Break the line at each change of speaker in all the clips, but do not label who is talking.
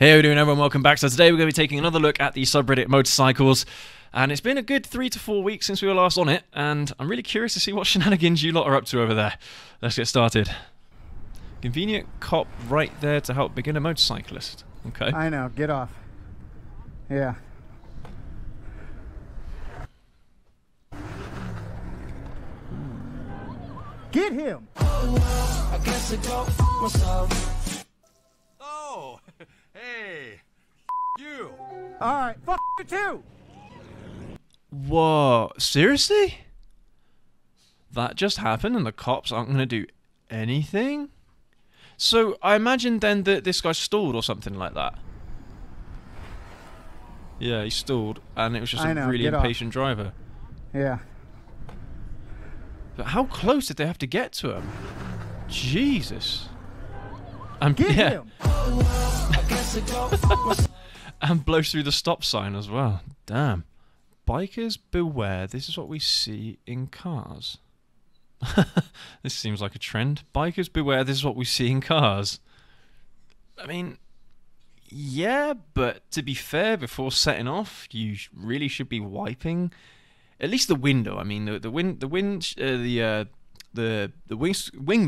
Hey, how you doing, everyone? Welcome back. So today we're going to be taking another look at the subreddit motorcycles, and it's been a good 3 to 4 weeks since we were last on it, and I'm really curious to see what shenanigans you lot are up to over there. Let's get started. Convenient cop right there to help beginner motorcyclist. Okay.
I know. Get off. Yeah. Get him!
I guess I go f myself.
Oh, hey, you.
Alright, fuck you too!
Whoa, seriously? That just happened and the cops aren't going to do anything? So I imagine then that this guy stalled or something like that. Yeah, he stalled and it was just a really impatient driver.
Yeah.
But how close did they have to get to him? Jesus. And
Get him!
And blows through the stop sign as well. Damn. Bikers beware, this is what we see in cars. This seems like a trend. Bikers beware, this is what we see in cars. I mean, yeah, but to be fair, before setting off, you really should be wiping at least the window. I mean, the wing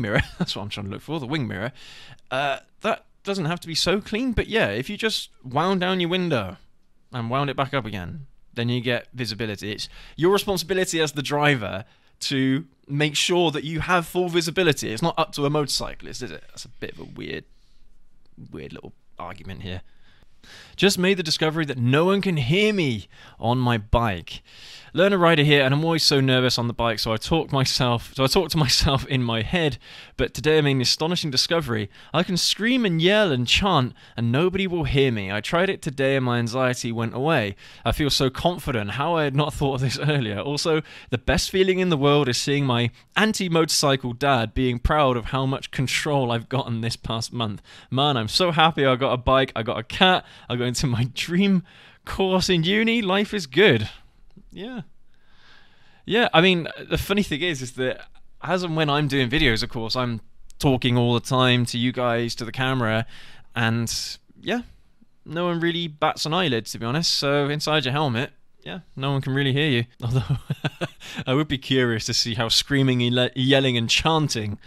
mirror. That's what I'm trying to look for. The wing mirror. That doesn't have to be so clean, but yeah, if you just wound down your window and wound it back up again, then you get visibility. It's your responsibility as the driver to make sure that you have full visibility. It's not up to a motorcyclist, is it? That's a bit of a weird little argument here. Just made the discovery that no one can hear me on my bike. Learner rider here, and I'm always so nervous on the bike, so I talk to myself in my head. But today I made an astonishing discovery. I can scream and yell and chant, and nobody will hear me. I tried it today, and my anxiety went away. I feel so confident. How I had not thought of this earlier. Also, the best feeling in the world is seeing my anti-motorcycle dad being proud of how much control I've gotten this past month. Man, I'm so happy I got a bike, I got a cat, I got into my dream course in uni. Life is good. Yeah, I mean, the funny thing is that as and when I'm doing videos, of course, I'm talking all the time to you guys, to the camera, and yeah, no one really bats an eyelid, to be honest. So inside your helmet, yeah, no one can really hear you. Although I would be curious to see how screaming, yelling and chanting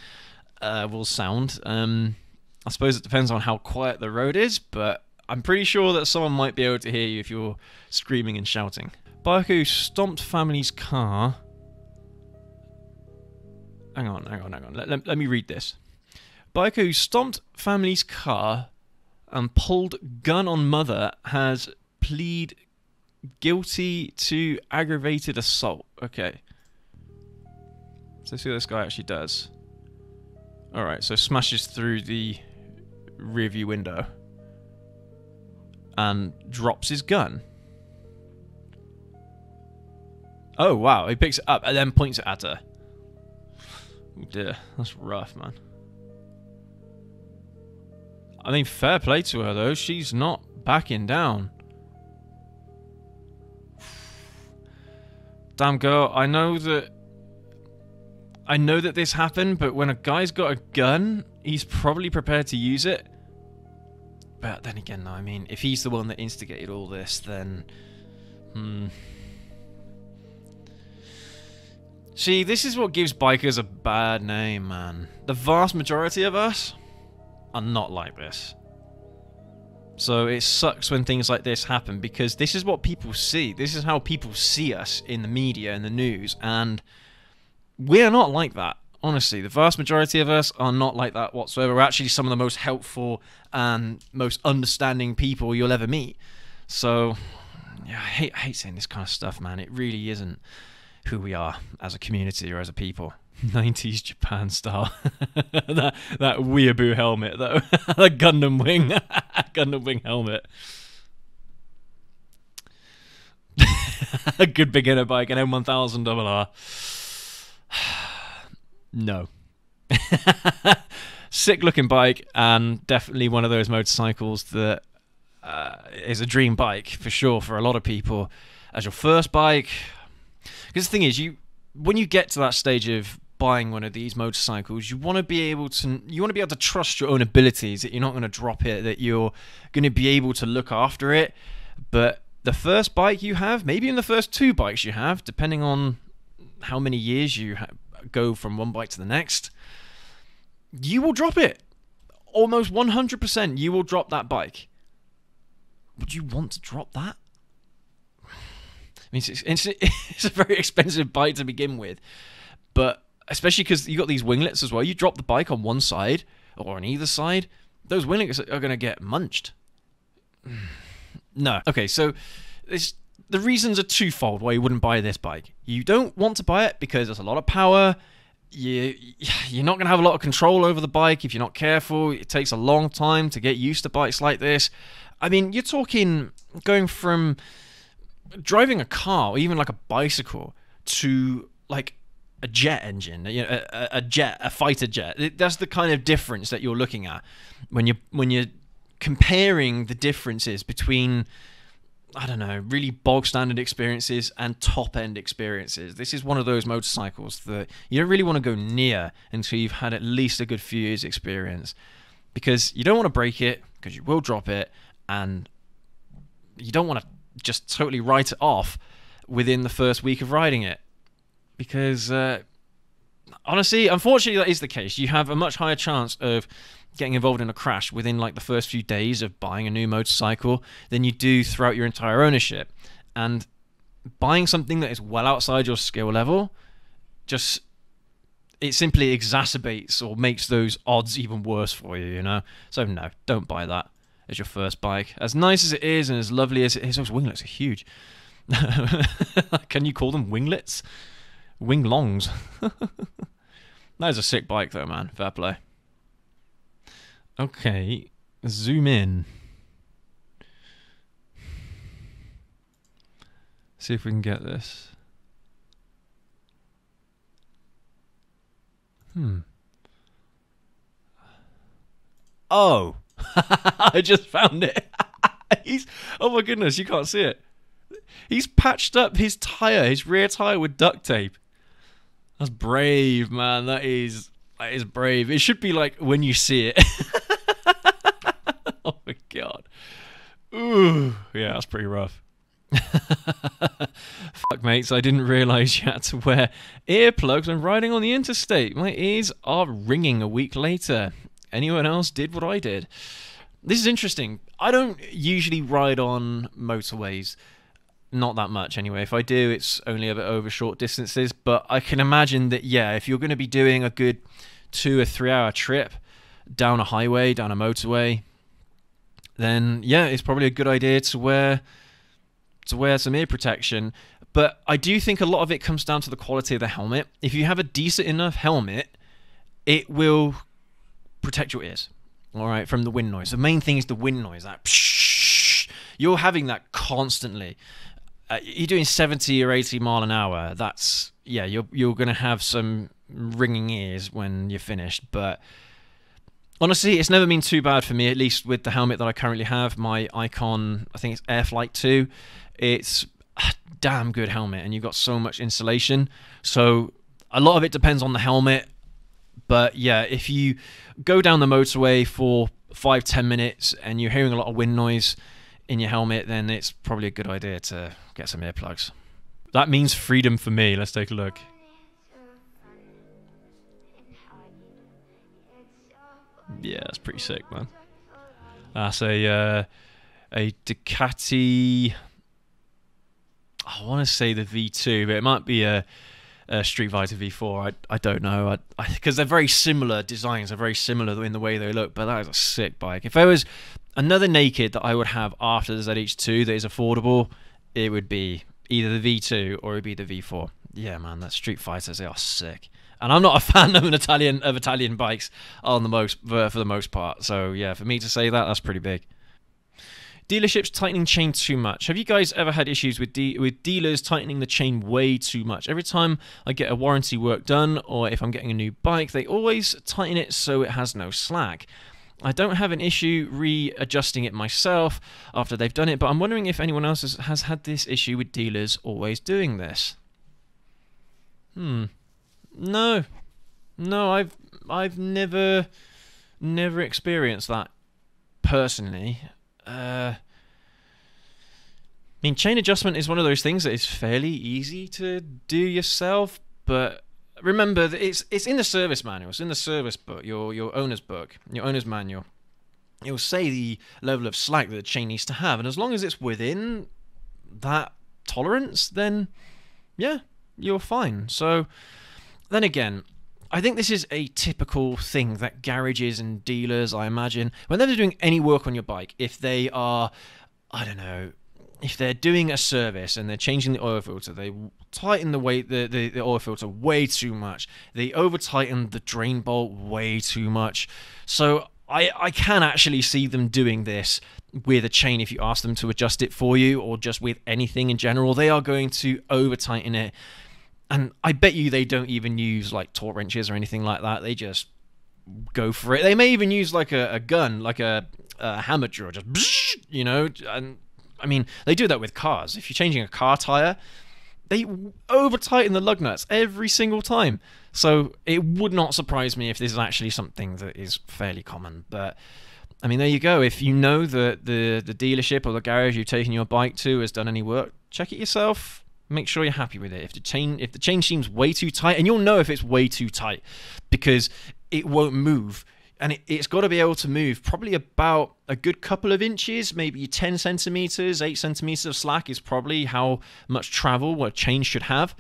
will sound. I suppose it depends on how quiet the road is, but I'm pretty sure that someone might be able to hear you if you're screaming and shouting. Biker who stomped family's car. Hang on. Let me read this. Biker who stomped family's car and pulled gun on mother has plead guilty to aggravated assault. Okay. So let's see what this guy actually does. Alright, so smashes through the rearview window and drops his gun. Oh, wow. He picks it up and then points it at her. Oh, dear. That's rough, man. I mean, fair play to her, though. She's not backing down. Damn, girl. I know that this happened, but when a guy's got a gun, he's probably prepared to use it. But then again, though, I mean, if he's the one that instigated all this, then... See, this is what gives bikers a bad name, man. The vast majority of us are not like this. So it sucks when things like this happen, because this is what people see. This is how people see us in the media and the news, and we're not like that. Honestly, the vast majority of us are not like that whatsoever. We're actually some of the most helpful and most understanding people you'll ever meet. So, yeah, I hate saying this kind of stuff, man. It really isn't who we are as a community or as a people. 90s Japan style. that weeaboo helmet, though. The Gundam wing. Gundam wing helmet. A good beginner bike, an M1000 RR. No. Sick looking bike, and definitely one of those motorcycles that is a dream bike for sure for a lot of people as your first bike. Because the thing is, when you get to that stage of buying one of these motorcycles, you want to be able to trust your own abilities, that you're not going to drop it, that you're going to be able to look after it. But the first bike you have, maybe in the first 2 bikes you have, depending on how many years you go from one bike to the next, you will drop it. Almost 100% you will drop that bike. Would you want to drop that? I mean, it's a very expensive bike to begin with, but especially because you got these winglets as well. You drop the bike on one side or on either side, those winglets are going to get munched. No. Okay, so the reasons are twofold why you wouldn't buy this bike. You don't want to buy it because there's a lot of power. You're not going to have a lot of control over the bike if you're not careful. It takes a long time to get used to bikes like this. I mean, you're talking going from driving a car or even like a bicycle to like a jet engine, a fighter jet. That's the kind of difference that you're looking at when you're comparing the differences between, I don't know, really bog standard experiences and top end experiences. This is one of those motorcycles that you don't really want to go near until you've had at least a good few years experience, because you don't want to break it, because you will drop it, and you don't want to just totally write it off within the first week of riding it, because honestly, unfortunately, that is the case. You have a much higher chance of getting involved in a crash within like the first few days of buying a new motorcycle than you do throughout your entire ownership. And buying something that is well outside your skill level, it simply exacerbates or makes those odds even worse for you, you know? So no, don't buy that as your first bike. As nice as it is and as lovely as it is, those winglets are huge. Can you call them winglets? Winglongs. That is a sick bike though, man. Fair play. Okay, zoom in. See if we can get this. Oh! I just found it. Oh my goodness, you can't see it. He's patched up his rear tire with duct tape. That's brave, man. That is brave. It should be like when you see it. Oh my god. Ooh, yeah, that's pretty rough. Fuck, mates, I didn't realise you had to wear earplugs when riding on the interstate. My ears are ringing a week later. Anyone else did what I did? This is interesting. I don't usually ride on motorways. Not that much, anyway. If I do, it's only a bit over short distances. But I can imagine that, yeah, if you're going to be doing a good 2 or 3 hour trip down a highway, down a motorway, then yeah, it's probably a good idea to wear some ear protection. But I do think a lot of it comes down to the quality of the helmet. If you have a decent enough helmet, it will protect your ears, all right, from the wind noise. The main thing is the wind noise. That psh, you're having that constantly. You're doing 70 or 80 mile an hour. That's, yeah, you're going to have some ringing ears when you're finished. But honestly, it's never been too bad for me, at least with the helmet that I currently have, my Icon, I think it's Airflight 2. It's a damn good helmet, and you've got so much insulation. So a lot of it depends on the helmet. But yeah, if you go down the motorway for 5-10 minutes and you're hearing a lot of wind noise in your helmet, then it's probably a good idea to get some earplugs. That means freedom for me. Let's take a look. Yeah, that's pretty sick, man. That's a Ducati. I want to say the V2, but it might be a Street Fighter V4. I don't know. Because they're very similar designs. They're very similar in the way they look. But that is a sick bike. If there was another naked that I would have after the ZH2 that is affordable, it would be either the V2 or it would be the V4. Yeah, man, that Street Fighters, they are sick. And I'm not a fan of Italian bikes for the most part. So yeah, for me to say that, that's pretty big. Dealerships tightening chain too much. Have you guys ever had issues with dealers tightening the chain way too much? Every time I get a warranty work done, or if I'm getting a new bike, they always tighten it so it has no slack. I don't have an issue readjusting it myself after they've done it, but I'm wondering if anyone else has had this issue with dealers always doing this. No, No, I've never experienced that personally. I mean, chain adjustment is one of those things that is fairly easy to do yourself, but remember that it's in the service manual, it's in the service book, your owner's book, your owner's manual. It'll say the level of slack that the chain needs to have, and as long as it's within that tolerance, then yeah, you're fine. So then again, I think this is a typical thing that garages and dealers, I imagine, whenever they're doing any work on your bike, if they are, I don't know, if they're doing a service and they're changing the oil filter, they tighten the oil filter way too much. They over tighten the drain bolt way too much. So I can actually see them doing this with a chain if you ask them to adjust it for you, or just with anything in general. They are going to over tighten it. And I bet you they don't even use like torque wrenches or anything like that. They just go for it. They may even use like a gun, like a hammer drill, just, you know. And I mean, they do that with cars. If you're changing a car tire, they over tighten the lug nuts every single time. So it would not surprise me if this is actually something that is fairly common. But I mean, there you go. If you know that the dealership or the garage you've taken your bike to has done any work, check it yourself. Make sure you're happy with it. If the chain seems way too tight, and you'll know if it's way too tight because it won't move, and it's got to be able to move probably about a good couple of inches, maybe 10 centimeters, 8 centimeters of slack is probably how much travel what a chain should have.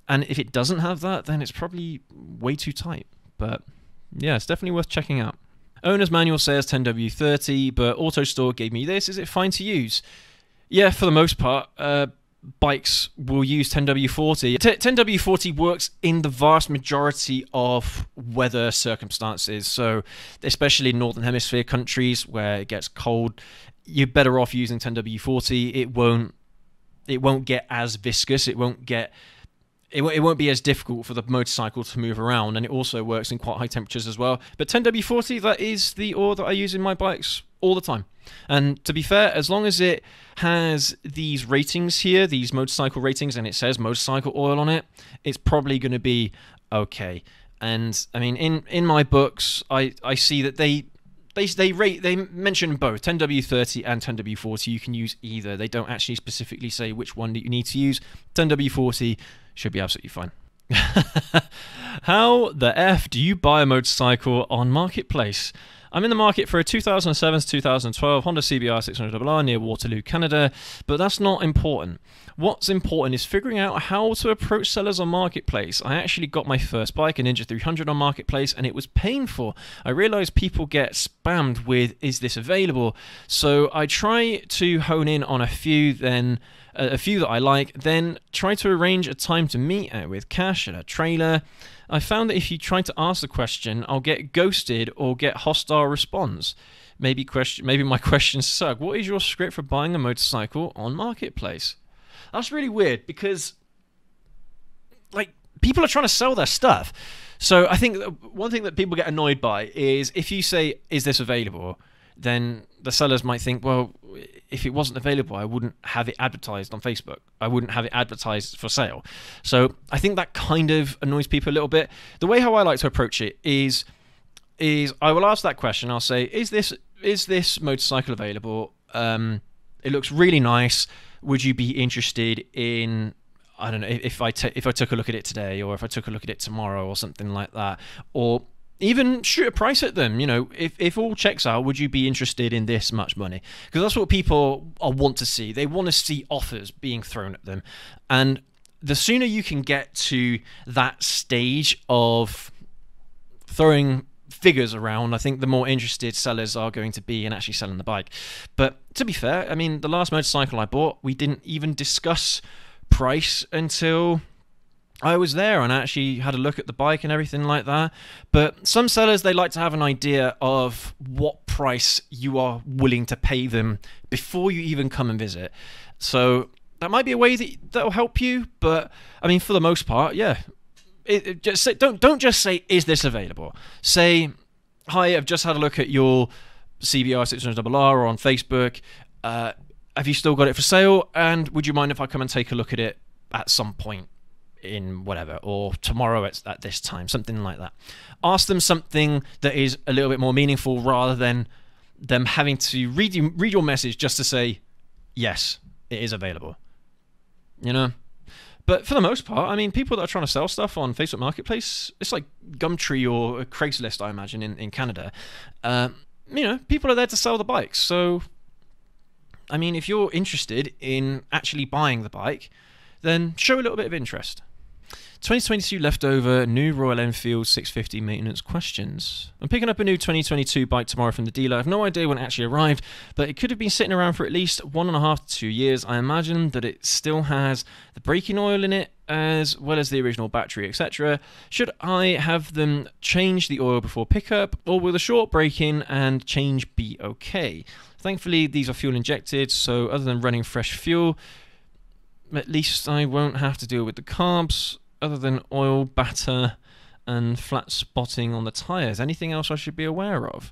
And if it doesn't have that, then it's probably way too tight. But yeah, it's definitely worth checking out. Owner's manual says 10W30, but AutoStore gave me this. Is it fine to use? Yeah, for the most part. Bikes will use 10W40. 10W40 works in the vast majority of weather circumstances. So especially in Northern Hemisphere countries where it gets cold, you're better off using 10W40. It won't get as viscous. It won't be as difficult for the motorcycle to move around, and it also works in quite high temperatures as well. But 10W40, that is the oil that I use in my bikes all the time. And to be fair, as long as it has these ratings here, these motorcycle ratings, and it says motorcycle oil on it, it's probably going to be okay. And I mean, in my books, I see that they mention both 10W30 and 10W40. You can use either. They don't actually specifically say which one that you need to use. 10W40 should be absolutely fine. How the F do you buy a motorcycle on Marketplace? I'm in the market for a 2007 to 2012 Honda CBR 600RR near Waterloo, Canada, but that's not important. What's important is figuring out how to approach sellers on Marketplace. I actually got my first bike, a Ninja 300, on Marketplace, and it was painful. I realized people get spammed with, is this available? So I try to hone in on a few that I like, then try to arrange a time to meet with cash at a trailer. I found that if you try to ask the question, I'll get ghosted or get hostile response. Maybe my questions suck. What is your script for buying a motorcycle on Marketplace? That's really weird because, like, people are trying to sell their stuff. So I think one thing that people get annoyed by is if you say, is this available? Then the sellers might think, well, if it wasn't available, I wouldn't have it advertised on Facebook. I wouldn't have it advertised for sale. So I think that kind of annoys people a little bit. The way how I like to approach it is I will ask that question. I'll say, is this motorcycle available? It looks really nice. Would you be interested in, I don't know, if I took a look at it today, or if I took a look at it tomorrow, or something like that, or even shoot a price at them. You know, if all checks out, would you be interested in this much money? Because that's what people want to see. They want to see offers being thrown at them. And the sooner you can get to that stage of throwing figures around, I think the more interested sellers are going to be in actually selling the bike. But to be fair, I mean, the last motorcycle I bought, we didn't even discuss price until I was there and actually had a look at the bike and everything like that. But some sellers, they like to have an idea of what price you are willing to pay them before you even come and visit. So that might be a way that'll help you. But I mean, for the most part, yeah. Don't just say, is this available? Say, hi, I've just had a look at your CBR 600RR on Facebook. Have you still got it for sale? And would you mind if I come and take a look at it at some point in whatever, or tomorrow at this time, something like that. Ask them something that is a little bit more meaningful rather than them having to read your message just to say, yes, it is available. You know? But for the most part, I mean, people that are trying to sell stuff on Facebook Marketplace, it's like Gumtree or Craigslist, I imagine, in Canada. You know, people are there to sell the bikes. So, I mean, if you're interested in actually buying the bike, then show a little bit of interest. 2022 leftover new Royal Enfield 650 maintenance questions. I'm picking up a new 2022 bike tomorrow from the dealer. I have no idea when it actually arrived, but it could have been sitting around for at least 1.5 to 2 years. I imagine that it still has the braking oil in it, as well as the original battery, etc. Should I have them change the oil before pickup, or will the short braking and change be okay? Thankfully, these are fuel injected, so other than running fresh fuel, at least I won't have to deal with the carbs. Other than oil, batter, and flat spotting on the tyres, anything else I should be aware of?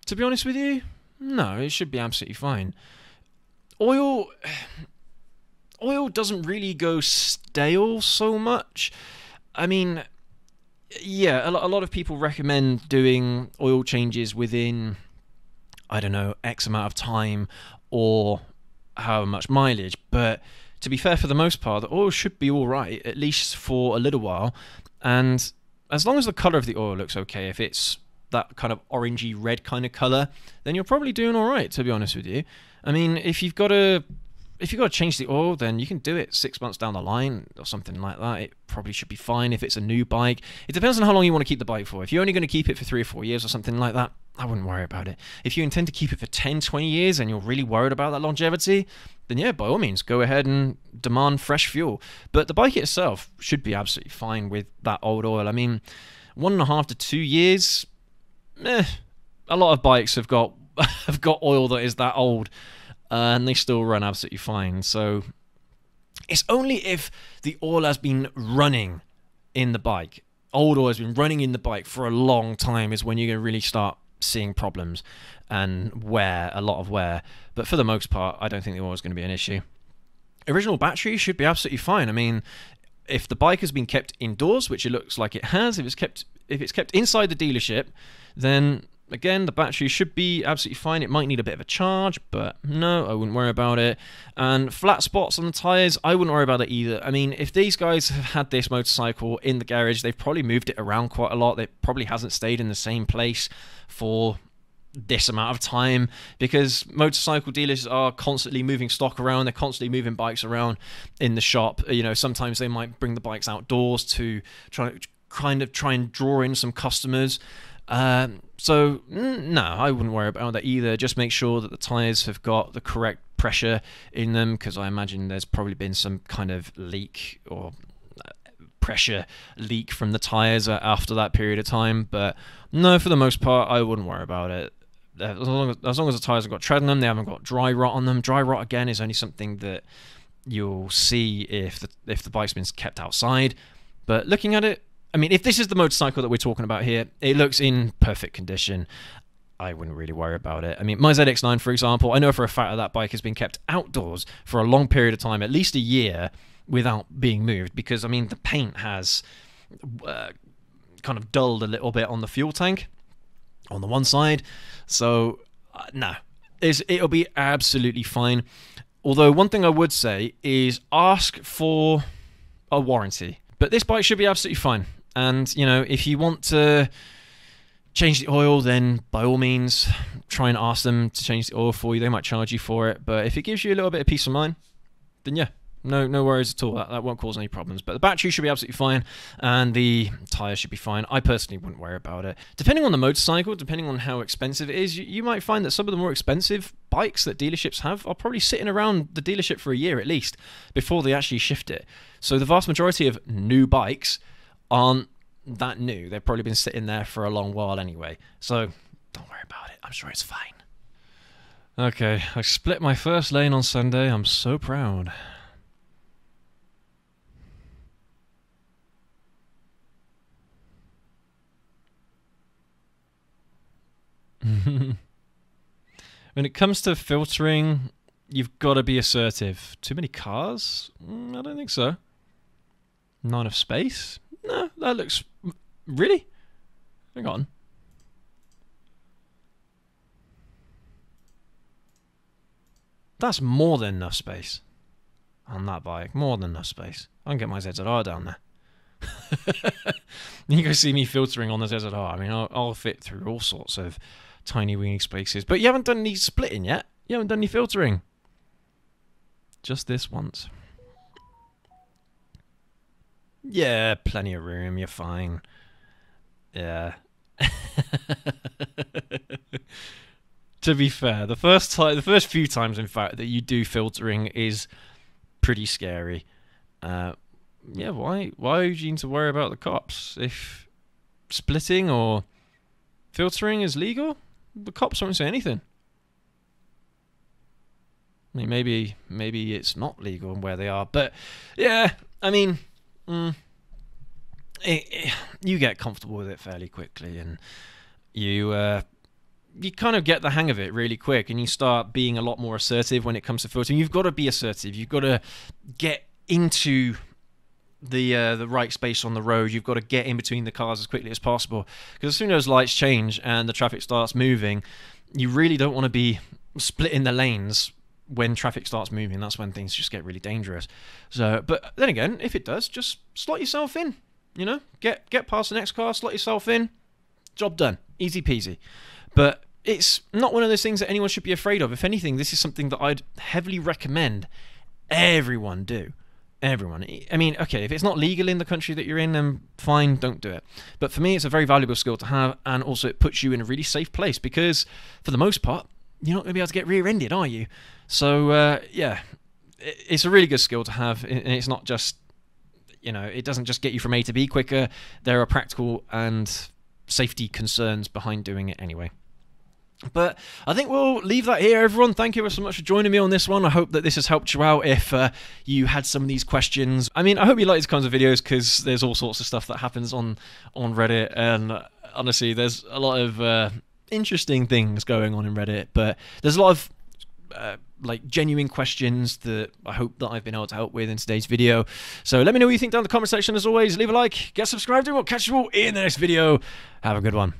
To be honest with you, no, it should be absolutely fine. Oil doesn't really go stale so much. I mean, yeah, a lot of people recommend doing oil changes within, I don't know, X amount of time or however much mileage, but to be fair, for the most part, the oil should be all right, at least for a little while. And as long as the colour of the oil looks okay, if it's that kind of orangey red kind of colour, then you're probably doing all right, to be honest with you. I mean, if you've got to change the oil, then you can do it 6 months down the line or something like that. It probably should be fine if it's a new bike. It depends on how long you want to keep the bike for. If you're only going to keep it for 3 or 4 years or something like that, I wouldn't worry about it. If you intend to keep it for 10, 20 years and you're really worried about that longevity, then yeah, by all means, go ahead and demand fresh fuel. But the bike itself should be absolutely fine with that old oil. I mean, 1.5 to 2 years, a lot of bikes have got have got oil that is that old, and they still run absolutely fine. So it's only if the oil has been running in the bike, old oil has been running in the bike for a long time, is when you're going to really start seeing problems and a lot of wear. But for the most part, I don't think the oil is going to be an issue. Original battery should be absolutely fine. I mean, if the bike has been kept indoors, which it looks like it has, if it's kept inside the dealership, then again, the battery should be absolutely fine. It might need a bit of a charge, but no, I wouldn't worry about it. And flat spots on the tyres, I wouldn't worry about it either. I mean, if these guys have had this motorcycle in the garage, they've probably moved it around quite a lot. It probably hasn't stayed in the same place for this amount of time, because motorcycle dealers are constantly moving stock around. They're constantly moving bikes around in the shop. You know, sometimes they might bring the bikes outdoors to try and draw in some customers. So no, I wouldn't worry about that either. Just make sure that the tyres have got the correct pressure in them, because I imagine there's probably been some kind of leak or pressure leak from the tyres after that period of time. But no, for the most part, I wouldn't worry about it. As long as the tyres have got tread on them, they haven't got dry rot on them. Dry rot, again, is only something that you'll see if the bike's been kept outside. But looking at it, I mean, if this is the motorcycle that we're talking about here, it looks in perfect condition. I wouldn't really worry about it. I mean, my ZX9, for example, I know for a fact that bike has been kept outdoors for a long period of time, at least a year, without being moved, because, I mean, the paint has kind of dulled a little bit on the fuel tank on the one side. So, no, it'll be absolutely fine. Although, one thing I would say is ask for a warranty. But this bike should be absolutely fine. And, you know, if you want to change the oil, then by all means, try and ask them to change the oil for you. They might charge you for it. But if it gives you a little bit of peace of mind, then yeah, no worries at all. That won't cause any problems. But the battery should be absolutely fine, and the tyres should be fine. I personally wouldn't worry about it. Depending on the motorcycle, depending on how expensive it is, you might find that some of the more expensive bikes that dealerships have are probably sitting around the dealership for a year at least before they actually shift it. So the vast majority of new bikes aren't that new. They've probably been sitting there for a long while anyway. So don't worry about it. I'm sure it's fine. Okay, I split my first lane on Sunday. I'm so proud. When it comes to filtering, you've got to be assertive. Too many cars? I don't think so. Not enough space? No, that looks... Really? Hang on. That's more than enough space on that bike. More than enough space. I can get my ZZR down there. You guys see me filtering on the ZZR. I mean, I'll fit through all sorts of tiny weeny spaces. But you haven't done any splitting yet. You haven't done any filtering. Just this once. Yeah, plenty of room. You're fine. Yeah. To be fair, the first few times, in fact, that you do filtering is pretty scary. Yeah, why would you need to worry about the cops? If splitting or filtering is legal, the cops won't say anything. I mean, maybe it's not legal where they are, but yeah, I mean, you get comfortable with it fairly quickly, and you kind of get the hang of it really quick, and you start being a lot more assertive when it comes to filtering. You've got to be assertive. You've got to get into the right space on the road. You've got to get in between the cars as quickly as possible, because as soon as lights change and the traffic starts moving, you really don't want to be splitting the lanes when traffic starts moving. That's when things just get really dangerous. So, but then again, if it does, just slot yourself in. You know, get past the next car, slot yourself in, job done, easy peasy. But it's not one of those things that anyone should be afraid of. If anything, this is something that I'd heavily recommend everyone do. Everyone. I mean, okay, if it's not legal in the country that you're in, then fine, don't do it. But for me, it's a very valuable skill to have, and also it puts you in a really safe place, because for the most part, you're not going to be able to get rear-ended, are you? So, yeah, it's a really good skill to have, and it's not just, you know, it doesn't just get you from A to B quicker. There are practical and safety concerns behind doing it anyway. But I think we'll leave that here, everyone. Thank you so much for joining me on this one. I hope that this has helped you out if you had some of these questions. I mean, I hope you like these kinds of videos, because there's all sorts of stuff that happens on Reddit, and honestly, there's a lot of interesting things going on in Reddit, but there's a lot of like genuine questions that I hope that I've been able to help with in today's video. So let me know what you think down in the comment section. As always, leave a like, get subscribed, and we'll catch you all in the next video. Have a good one.